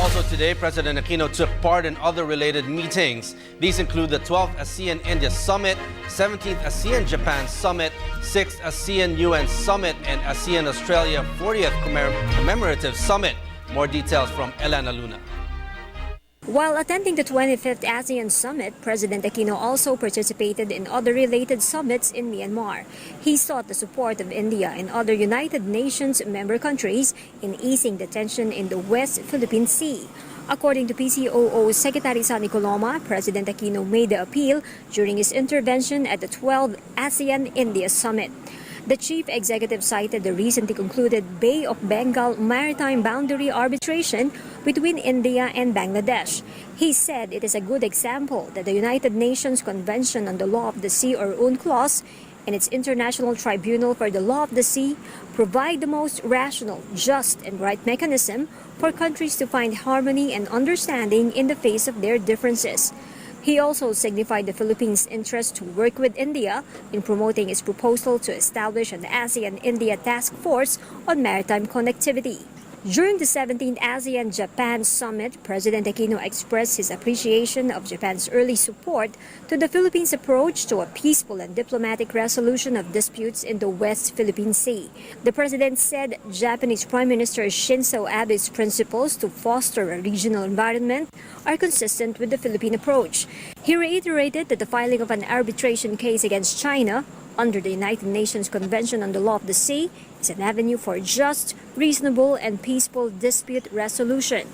Also today, President Aquino took part in other related meetings. These include the 12th ASEAN-India Summit, 17th ASEAN-Japan Summit, 6th ASEAN-UN Summit, and ASEAN-Australia 40th Commemorative Summit. More details from Elena Luna. While attending the 25th ASEAN Summit, President Aquino also participated in other related summits in Myanmar. He sought the support of India and other United Nations member countries in easing the tension in the West Philippine Sea. According to PCOO Secretary Sonny Coloma, President Aquino made the appeal during his intervention at the 12th ASEAN-India Summit. The chief executive cited the recently concluded Bay of Bengal maritime boundary arbitration between India and Bangladesh. He said it is a good example that the United Nations Convention on the Law of the Sea or UNCLOS and its International Tribunal for the Law of the Sea provide the most rational, just, and right mechanism for countries to find harmony and understanding in the face of their differences. He also signified the Philippines' interest to work with India in promoting its proposal to establish an ASEAN-India Task Force on Maritime Connectivity. During the 17th ASEAN-Japan Summit, President Aquino expressed his appreciation of Japan's early support to the Philippines' approach to a peaceful and diplomatic resolution of disputes in the West Philippine Sea. The president said Japanese Prime Minister Shinzo Abe's principles to foster a regional environment are consistent with the Philippine approach. He reiterated that the filing of an arbitration case against China under the United Nations Convention on the Law of the Sea is an avenue for just, reasonable, and peaceful dispute resolution.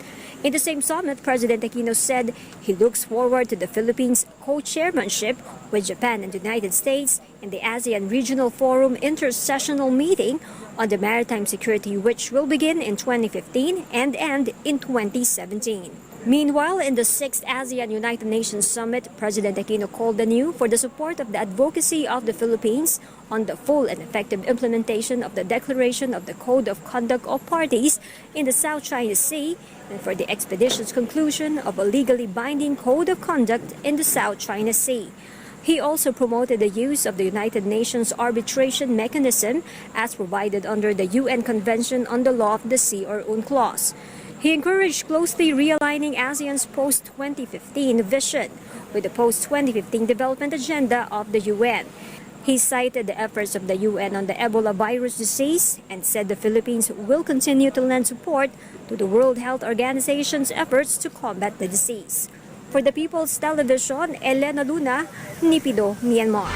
In the same summit, President Aquino said he looks forward to the Philippines' co-chairmanship with Japan and the United States in the ASEAN Regional Forum Intersessional Meeting on the Maritime Security, which will begin in 2015 and end in 2017. Meanwhile, in the 6th ASEAN United Nations Summit, President Aquino called anew for the support of the advocacy of the Philippines on the full and effective implementation of the Declaration of the Code of Conduct of Parties in the South China Sea and for the expeditious conclusion of a legally binding Code of Conduct in the South China Sea. He also promoted the use of the United Nations arbitration mechanism as provided under the UN Convention on the Law of the Sea or UNCLOS. He encouraged closely realigning ASEAN's post-2015 vision with the post-2015 development agenda of the UN. He cited the efforts of the UN on the Ebola virus disease and said the Philippines will continue to lend support to the World Health Organization's efforts to combat the disease. For the People's Television, Elena Luna, Nipido, Myanmar.